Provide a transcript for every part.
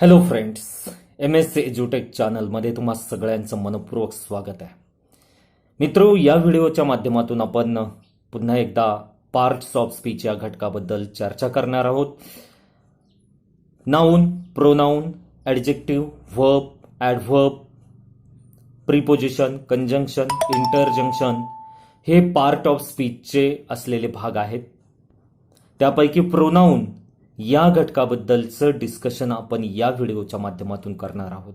Hello friends, MS एज्युटेक चॅनलमध्ये तुम्हा सगळ्यांचं मनपूर्वक स्वागत आहे. मित्रो, या व्हिडिओच्या माध्यमातून आपण पुन्हा एकदा पार्ट्स ऑफ स्पीच या घटकाबद्दल चर्चा करणार आहोत. Noun, pronoun, adjective, verb, adverb, preposition, conjunction, interjection हे पार्ट ऑफ स्पीचचे असलेले भाग आहेत. त्यापैकी प्रोनाऊन या घटकाबद्दलचं डिस्कशन आपण या व्हिडिओच्या माध्यमातून करणार आहोत.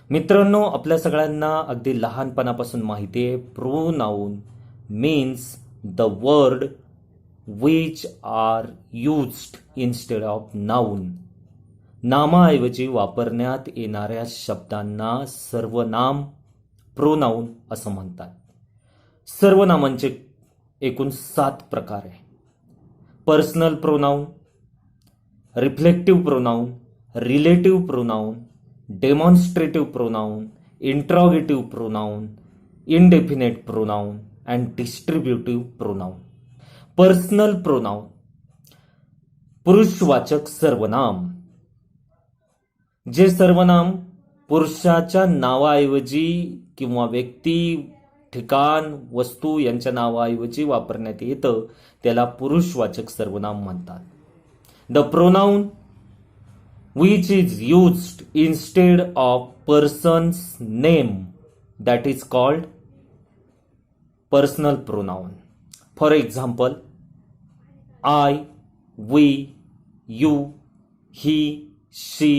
मित्रांनो, आपल्या सगळ्यांना अगदी लहानपणापासून माहिती आहे, pronoun means the word which are used instead of noun. नामाऐवजी वापरण्यात येणाऱ्या शब्दांना सर्वनाम प्रोनाऊन असं म्हणतात. सर्वनामांचे एकूण 7 प्रकार आहे. Personal pronoun, reflective pronoun, relative pronoun, demonstrative pronoun, interrogative pronoun, indefinite pronoun and distributive pronoun. Personal pronoun पुरुषवाचक सर्वनाम. जे सर्वनाम पुरुषाच्या नावाऐवजी किंवा व्यक्ती, ठिकाण, वस्तू यांच्या नावाऐवजी वापरण्यात येतं त्याला पुरुषवाचक सर्वनाम म्हणतात. The pronoun which is used instead of person's name, that is called personal pronoun. For example, I, we, you, he, she,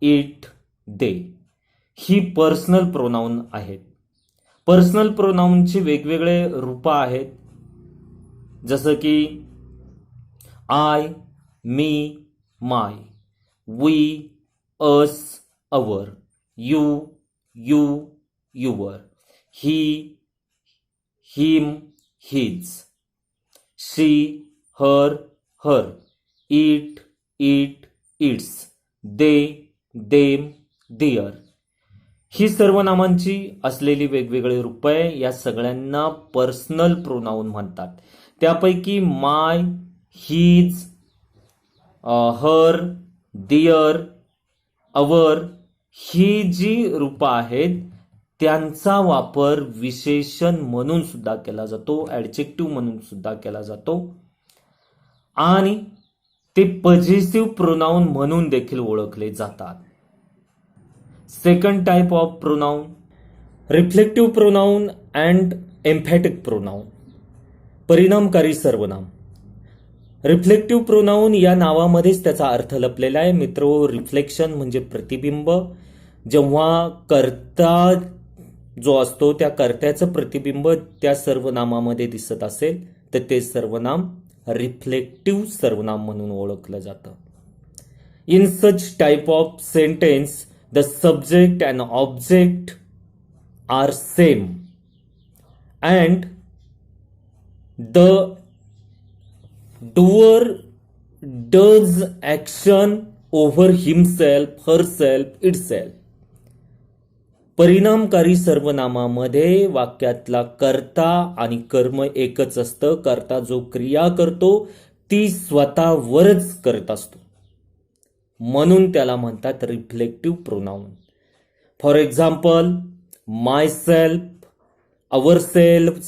it, they ही पर्सनल प्रोनाऊन आहेत. पर्सनल प्रोनाऊनची वेगवेगळे रूप आहेत, जसं की I, me, my, we, us, our, you, you, your, he, him, his, she, her, her, it, its, they, them, their. ही सर्वनामांची असलेली वेगवेगळी रूपे या सगळ्यांना पर्सनल प्रोनाऊन म्हणतात. त्यापैकी माय, हिज, हर, दियर, अवर ही जी रूपं आहेत त्यांचा वापर विशेषण म्हणून सुद्धा केला जातो, ॲडजेक्टिव्ह म्हणून सुद्धा केला जातो आणि ते पजेसिव्ह प्रोनाऊन म्हणून देखील ओळखले जातात. Second type of pronoun, reflective pronoun and emphatic pronoun. परिणामकारी सर्वनाम. रिफ्लेक्टिव्ह प्रोनाऊन या नावामध्येच त्याचा अर्थ लपलेला आहे. मित्रो, रिफ्लेक्शन म्हणजे प्रतिबिंब. जेव्हा कर्ता जो असतो त्या कर्त्याचं प्रतिबिंब त्या सर्वनामामध्ये दिसत असेल तर ते सर्वनाम रिफ्लेक्टिव्ह सर्वनाम म्हणून ओळखलं जातं. In such type of sentence the subject and object are same and the doer does action over himself, herself, itself. परिणामकारी सर्वनामामध्ये वाक्यातला कर्ता आणि कर्म एकच असतं. कर्ता जो क्रिया करतो ती स्वतःवरच करत असतो, म्हणून त्याला म्हणतात reflective pronoun. For example, myself, ourself,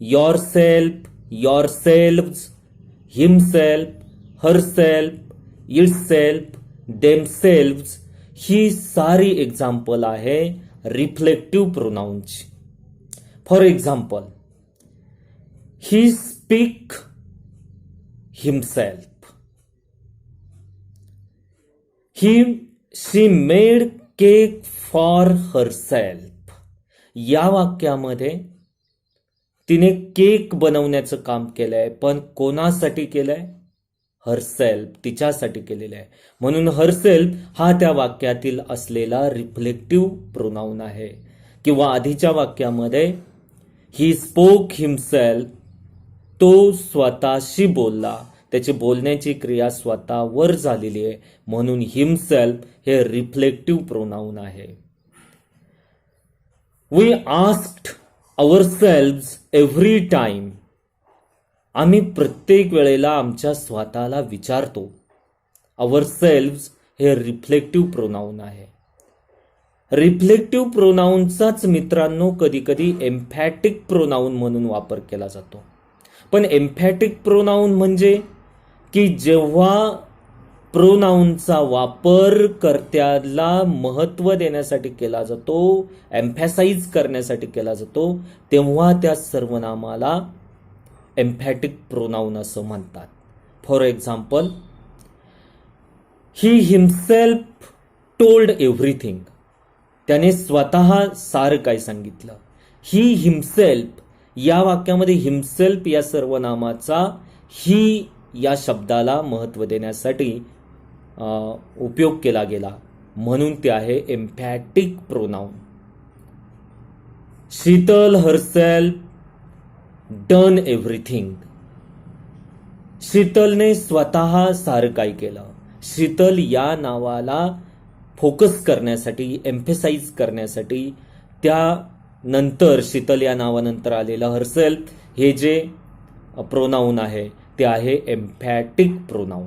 yourself, yourselves, himself, herself, itself, themselves ही सारी एक्झाम्पल आहे रिफ्लेक्टिव्ह प्रोनाऊनची. For example, he speak himself, she made cake for herself. या वाक्यामध्ये तिने केक बनवण्याचं काम केलंय, पण कोणासाठी केलंय? हरसेल्फ, तिच्यासाठी केलेलं आहे. म्हणून हरसेल्फ हा त्या वाक्यातील असलेला रिफ्लेक्टिव्ह प्रोनाऊन आहे. किंवा आधीच्या वाक्यामध्ये ही स्पोक हिमसेल्फ, तो स्वतःशी बोलला, त्याची बोलण्याची क्रिया स्वतःवर झालेली आहे, म्हणून हिमसेल्फ हे रिफ्लेक्टिव्ह प्रोनाऊन आहे. We asked ourselves every time. आम्ही प्रत्येक वेळेला आमच्या स्वतःला विचारतो. ourselves हे रिफ्लेक्टिव्ह प्रोनाऊन आहे. रिफ्लेक्टिव्ह प्रोनाऊनचाच मित्रांनो कधी कधी एम्फॅटिक प्रोनाऊन म्हणून वापर केला जातो. पण एम्फॅटिक प्रोनाऊन म्हणजे की जेव्हा प्रोनाऊनचा वापर कर्त्याला महत्त्व देण्यासाठी केला जातो, एम्फॅसाइज करण्यासाठी केला जातो, तेव्हा त्या सर्वनामाला एम्फॅटिक प्रोनाऊन असं म्हणतात. For example, he himself told everything. त्याने स्वतः सारं काय सांगितलं. ही हिमसेल्फ या वाक्यामध्ये हिमसेल्फ या सर्वनामाचा ही या शब्दाला महत्त्व देण्यासाठी उपयोग केला गेला, म्हणून ते आहे emphatic pronoun. Sheetal herself done everything. शीतलने स्वतः सारं काय केलं. शीतल या नावाला फोकस करण्यासाठी, एम्फेसाइज करण्यासाठी त्यानंतर शीतल या नावानंतर आलेलं हरसेल्फ हे जे प्रोनाऊन आहे ते आहे एम्फॅटिक प्रोनाऊन.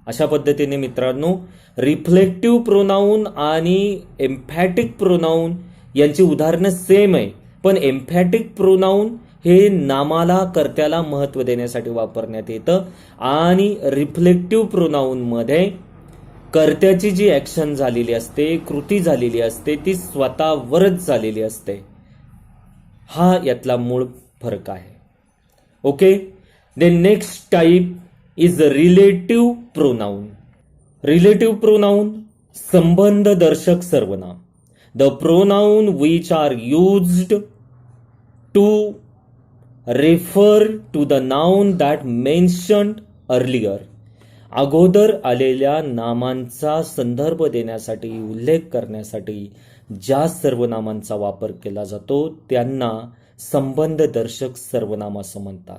अशा पद्धतीने मित्रांनो, रिफ्लेक्टिव्ह प्रोनाऊन आणि एम्फॅटिक प्रोनाऊन यांची उदाहरणं सेम आहे, पण एम्फॅटिक प्रोनाऊन हे नामाला, कर्त्याला महत्त्व देण्यासाठी वापरण्यात येतं आणि रिफ्लेक्टिव्ह प्रोनाऊनमध्ये कर्त्याची जी ॲक्शन झालेली असते, कृती झालेली असते, ती स्वतःवरच झालेली असते. हा यातला मूळ फरक आहे. Okay. The next type is relative pronoun. Relative pronoun संबंधदर्शक सर्वनाम. The pronoun which are used to refer to the noun that mentioned earlier. अगोदर आलेल्या नामांचा संदर्भ देण्यासाठी, उल्लेख करण्यासाठी ज्या सर्वनामांचा वापर केला जातो त्यांना संबंधदर्शक सर्वनाम असं म्हणतात.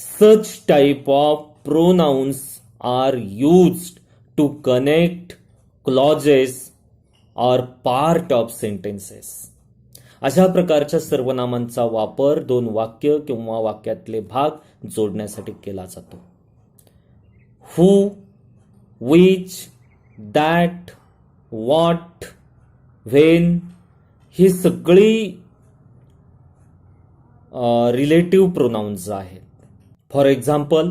Such type of pronouns are used to connect clauses or part of sentences. अशा प्रकारच्या सर्वनामांचा वापर दोन वाक्य किंवा वाक्यातले भाग जोडण्यासाठी केला जातो. Who, which, that, what, when ही सगळी रिलेटिव्ह प्रोनाउन्स आहेत. For example,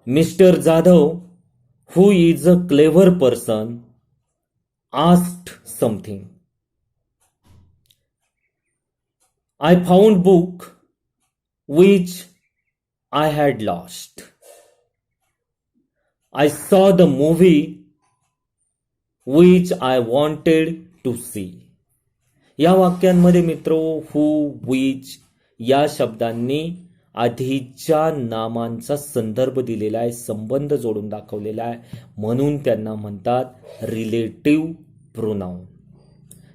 mister Jadhav who is a clever person asked something. I found book which I had lost. I saw the movie which I wanted to see. या वाक्यांमध्ये मित्रो हू, which या शब्दांनी आधीच्या नामांचा संदर्भ दिलेला आहे, संबंध जोडून दाखवलेला आहे, म्हणून त्यांना म्हणतात relative pronoun.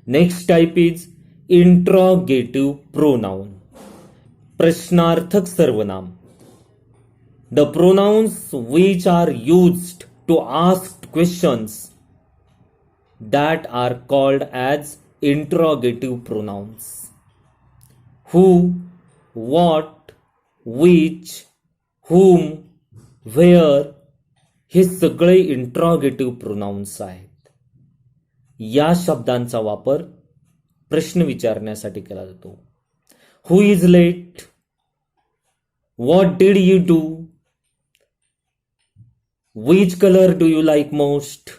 Next type is interrogative pronoun. प्रश्नार्थक सर्वनाम. The pronouns which are used to ask questions that are called as interrogative pronouns. Who, what, which, whom, where हे सगळे इंट्रॉगेटिव्ह प्रोनाउन्स आहेत. या शब्दांचा वापर प्रश्न विचारण्यासाठी केला जातो. Who is late, what did you do, which colour do you like most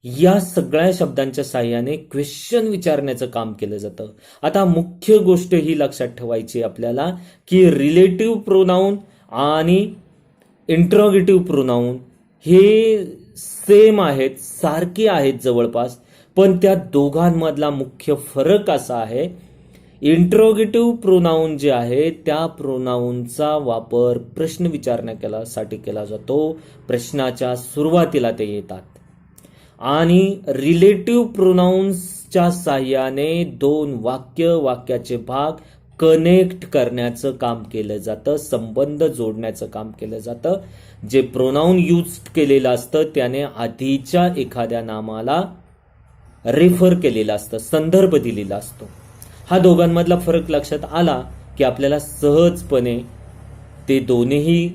या सगळ्या शब्दांच्या साहाय्याने क्वेश्चन विचारण्याचं काम केलं जातं. आता मुख्य गोष्ट ही लक्षात ठेवायची आपल्याला की रिलेटिव्ह प्रोनाऊन आणि इंट्रॉगेटिव्ह प्रोनाऊन हे सेम आहेत, सारखे आहेत जवळपास, पण त्या दोघांमधला मुख्य फरक असा आहे, इंट्रॉगेटिव्ह प्रोनाऊन जे आहे त्या प्रोनाऊनचा वापर प्रश्न विचारण्यासाठी केला जातो. प्रश्नाच्या सुरुवातीला ते येतात. आणि रिलेटिव्ह प्रोनाउन्सच्या साहाय्याने दोन वाक्याचे भाग कनेक्ट करण्याचं काम केलं जातं, संबंध जोडण्याचं काम केलं जातं. जे प्रोनाऊन यूज केलेलं असतं त्याने आधीच्या एखाद्या नामाला रेफर केलेलं असतं, संदर्भ दिलेला असतो. हा दोघांमधला फरक लक्षात आला की आपल्याला सहजपणे ते दोन्ही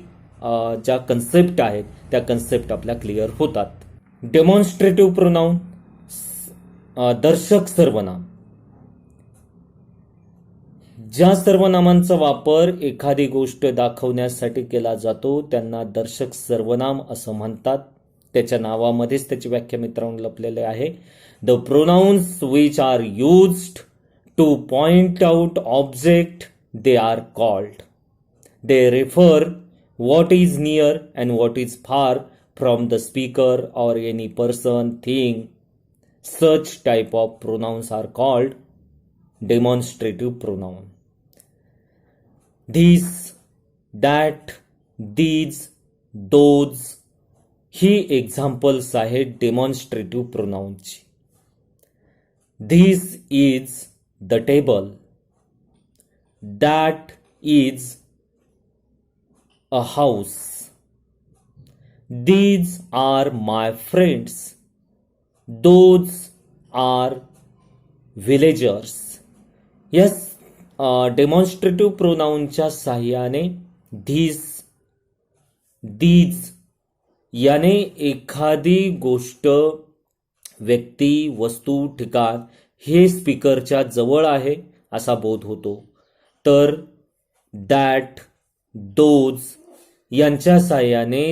ज्या कन्सेप्ट आहेत त्या कन्सेप्ट आपल्या क्लिअर होतात. डेमॉन्स्ट्रेटिव्ह प्रोनाऊन दर्शक सर्वनाम. ज्या सर्वनामांचा वापर एखादी गोष्ट दाखवण्यासाठी केला जातो त्यांना दर्शक सर्वनाम असं म्हणतात. त्याच्या नावामध्येच त्याची व्याख्या मित्रांनो लपलेली आहे. The pronouns which are used two point out object they are called. They refer what is near and what is far from the speaker or any person, thing. Such type of pronouns are called demonstrative pronoun. These, that, these, those he examples आहेत demonstrative प्रोनाउनची. This is the table. That is a house. These are my friends. Those are villagers. Yes, demonstrative प्रोनाऊनच्या साह्याने these याने एखादी गोष्ट, व्यक्ती, वस्तू, ठिकाण हे स्पीकरच्या जवळ आहे असा बोध होतो. तर दॅट, दोज यांच्या साह्याने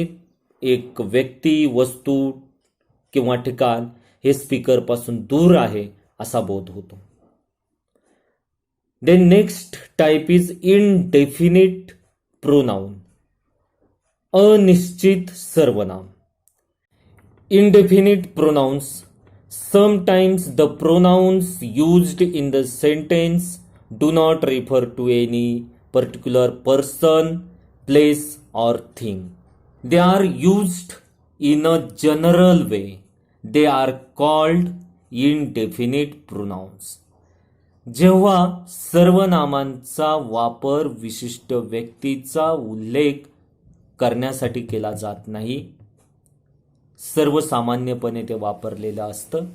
एक व्यक्ती, वस्तू किंवा ठिकाण हे स्पीकरपासून दूर आहे असा बोध होतो. Then next type is indefinite pronoun. अनिश्चित सर्वनाम. Indefinite pronouns. Sometimes the pronouns used in the sentence do not refer to any particular person, place or thing. They are used in a general way. They are called indefinite pronouns. जेव्हा सर्वनामांचा वापर विशिष्ट व्यक्तीचा उल्लेख करण्यासाठी केला जात नाही, सर्वसामान्यपणे ते वापरलेलं असतं,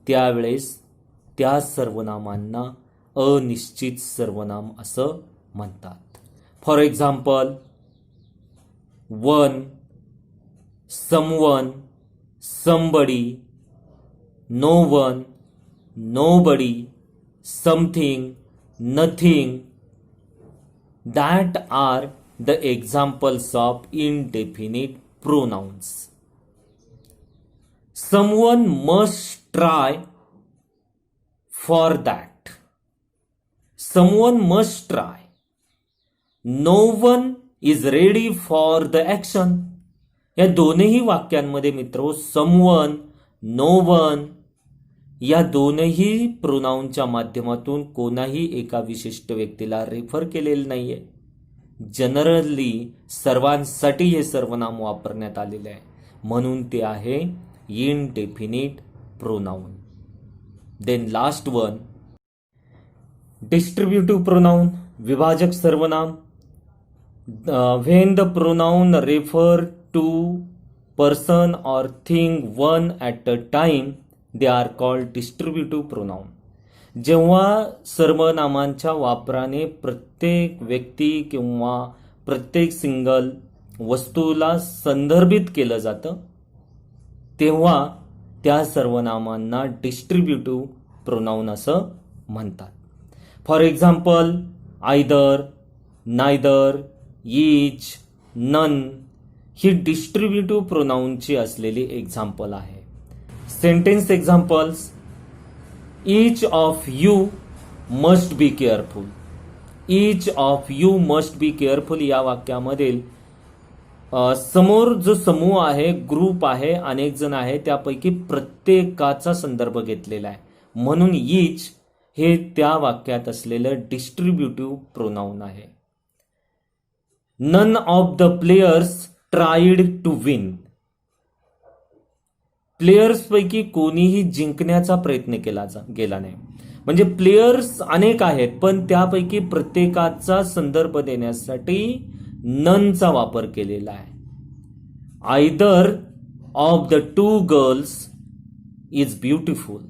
त्यावेळेस त्या सर्वनामांना अनिश्चित सर्वनाम असं म्हणतात. For example, one, someone, somebody, no one, nobody, something, nothing. That are the examples of indefinite pronouns. Someone must try for that. Someone must try. No one is ready for the action. या दोनही वाक्यांमध्ये मित्रो someone, no one या दोनही प्रोनाऊनच्या माध्यमातून कोणाही एका विशिष्ट व्यक्तीला रेफर केलेलं नाहीये. जनरली सर्वांसाठी हे सर्वनाम वापरण्यात आलेले आहे, म्हणून ते आहे indefinite pronoun. Then last one, distributive pronoun. विभाजक सर्वनाम. When the pronoun refer to person और thing one at a time they are called distributive pronoun. जेव्हा सर्वनामांच्या वापराने प्रत्येक व्यक्ती किंवा प्रत्येक सिंगल वस्तूला संदर्भित केलं जातं तेव्हा त्या सर्वनामांना डिस्ट्रीब्युटिव्ह प्रोनाउन असं म्हणतात. For example, either, neither, each, none ही डिस्ट्रीब्युटिव्ह प्रोनाउनची असलेली एक्झाम्पल आहे. Sentence examples. Each of you must be careful. Each of you must be careful या वाक्यामधील समोर जो समूह आहे, ग्रुप आहे, अनेक जण आहे, त्यापैकी प्रत्येकाचा संदर्भ घेतलेला आहे, म्हणून each हे त्या वाक्यात असलेलं डिस्ट्रीब्युटिव्ह प्रोनाउन आहे. None of the players tried to win. Players पैकी कोणीही जिंकण्याचा प्रयत्न केला गेला नाही. म्हणजे प्लेयर्स अनेक आहेत पण त्यापैकी प्रत्येकाचा संदर्भ देण्यासाठी ननचा वापर केलेला आहे. Either of the two girls is beautiful.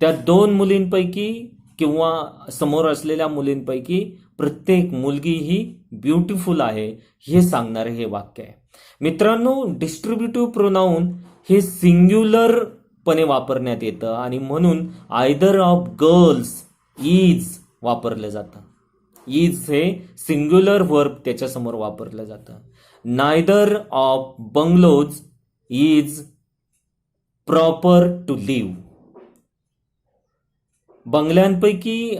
त्या दोन मुलींपैकी किंवा समोर असलेल्या मुलींपैकी प्रत्येक मुलगी ही ब्युटिफुल आहे हे सांगणारे हे वाक्य आहे. मित्रांनो, डिस्ट्रीब्युटिव्ह प्रोनाऊन हे सिंग्युलर पणे वापरण्यात येतं आणि म्हणून आयदर ऑफ गर्ल्स इज वापरलं जातं. इज हे सिंग्युलर वर्ब त्याच्यासमोर वापरलं जातं. Neither of bungalows is proper to live.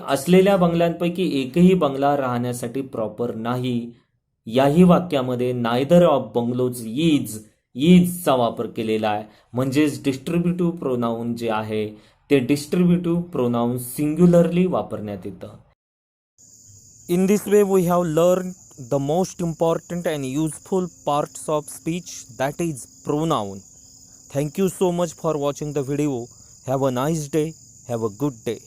असलेल्या बंगल्यांपैकी एकही बंगला राहण्यासाठी प्रॉपर नाही. याही वाक्यामध्ये नायदर ऑफ बंगलोज इजचा वापर केलेला आहे. म्हणजेच डिस्ट्रीब्युटिव्ह प्रोनाऊन जे आहे ते डिस्ट्रीब्युटिव्ह प्रोनाऊन सिंग्युलरली वापरण्यात येतं. In this way, we have learned the most important and useful parts of speech, that is pronoun. Thank you so much for watching the video. Have a nice day. Have a good day.